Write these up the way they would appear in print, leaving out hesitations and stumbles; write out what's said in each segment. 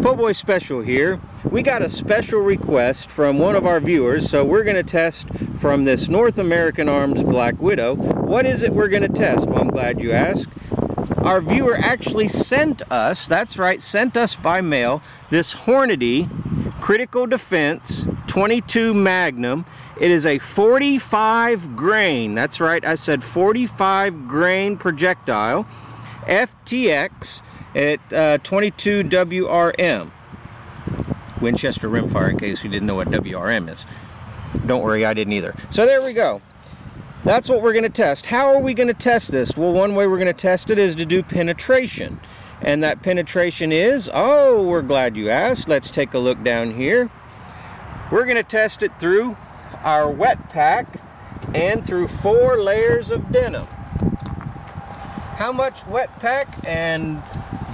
Po' Boy Special here. We got a special request from one of our viewers, so we're going to test from this North American Arms Black Widow. What is it we're going to test? Well, I'm glad you asked. Our viewer actually sent us, that's right, sent us by mail, this Hornady Critical Defense 22 Magnum. It is a 45 grain, that's right, I said 45 grain projectile, FTX at 22 WRM. Winchester rimfire, in case you didn't know what WRM is. Don't worry, I didn't either. So there we go. That's what we're going to test. How are we going to test this? Well, one way we're going to test it is to do penetration. And that penetration is, oh, we're glad you asked. Let's take a look down here. We're going to test it through our wet pack and through 4 layers of denim. How much wet pack and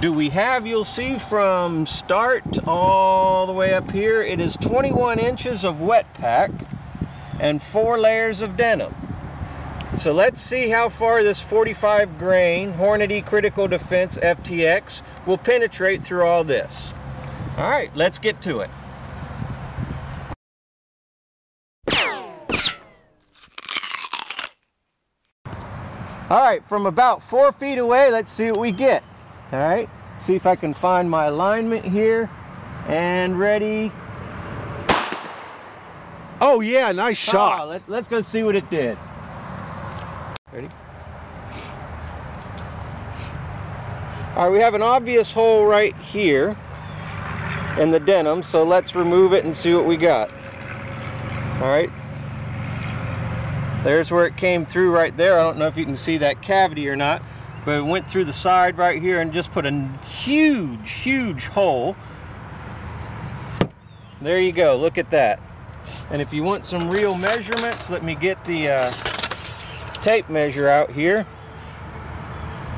do we have? You'll see from start all the way up here, it is 21 inches of wet pack and 4 layers of denim. So let's see how far this 45 grain Hornady Critical Defense FTX will penetrate through all this. All right, let's get to it. All right, from about 4 feet away, let's see what we get. All right, see if I can find my alignment here, and ready. Oh yeah, nice shot. Oh, let's go see what it did. Ready? All right, we have an obvious hole right here in the denim, so let's remove it and see what we got. All right. There's where it came through right there. I don't know if you can see that cavity or not, but it went through the side right here and just put a huge, huge hole. There you go, look at that. And if you want some real measurements, let me get the tape measure out here.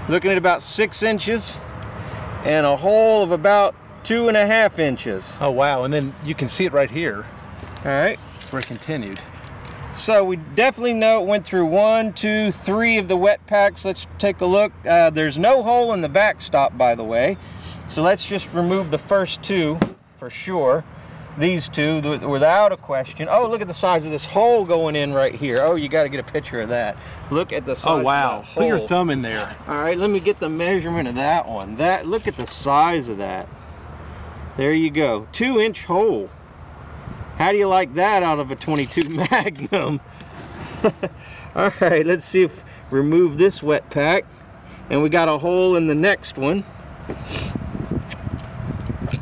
Looking at about 6 inches and a hole of about 2.5 inches. Oh wow, and then you can see it right here. All right. Where it continued. So we definitely know it went through 1, 2, 3 of the wet packs. Let's take a look. There's no hole in the backstop, by the way. So let's just remove the first 2 for sure. These 2 without a question. Oh, look at the size of this hole going in right here. Oh, you got to get a picture of that. Look at the size. Oh wow, of that hole. Put your thumb in there. All right, let me get the measurement of that one. Look at the size of that. There you go, 2-inch hole. How do you like that out of a 22 Magnum? All right, let's see if remove this wet pack, and we got a hole in the next one.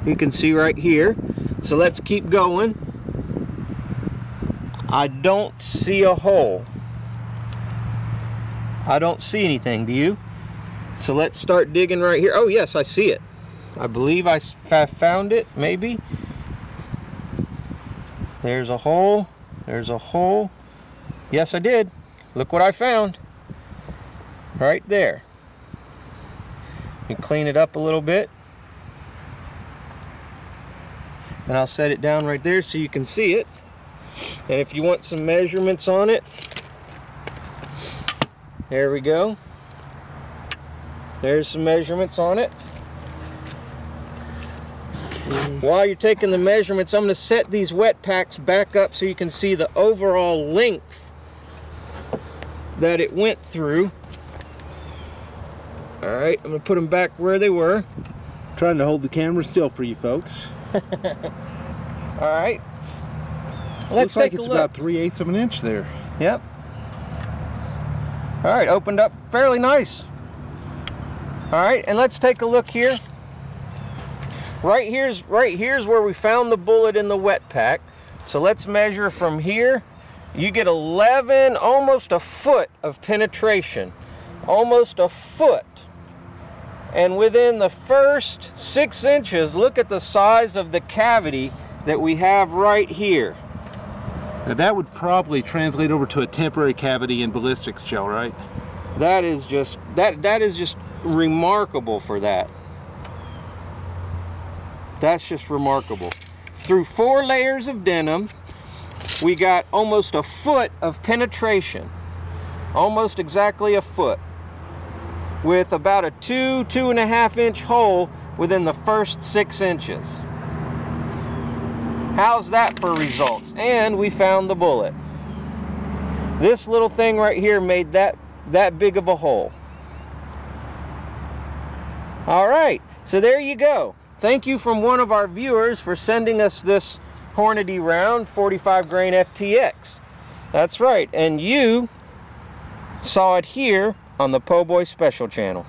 You can see right here. So let's keep going. I don't see a hole. I don't see anything, do you? So let's start digging right here. Oh yes, I see it. I believe I found it, maybe. There's a hole. There's a hole. Yes, I did. Look what I found. Right there. You clean it up a little bit. And I'll set it down right there so you can see it. And if you want some measurements on it, there we go. There's some measurements on it. While you're taking the measurements, I'm going to set these wet packs back up so you can see the overall length that it went through. All right, I'm going to put them back where they were. Trying to hold the camera still for you folks. All right. Let's Looks like take a it's look. about 3/8 of an inch there. Yep. All right, opened up fairly nice. All right, and let's take a look here. Right here's where we found the bullet in the wet pack. So let's measure from here. You get 11, almost a foot of penetration. Almost a foot. And within the first 6 inches, look at the size of the cavity that we have right here. Now that would probably translate over to a temporary cavity in ballistics gel, right? That is just remarkable for that. That's just remarkable. Through 4 layers of denim, we got almost a foot of penetration. Almost exactly a foot. With about a 2.5 inch hole within the first 6 inches. How's that for results? And we found the bullet. This little thing right here made that big of a hole. All right, so there you go. Thank you from one of our viewers for sending us this Hornady round, 45 grain FTX. That's right, and you saw it here on the Po' Boy Special channel.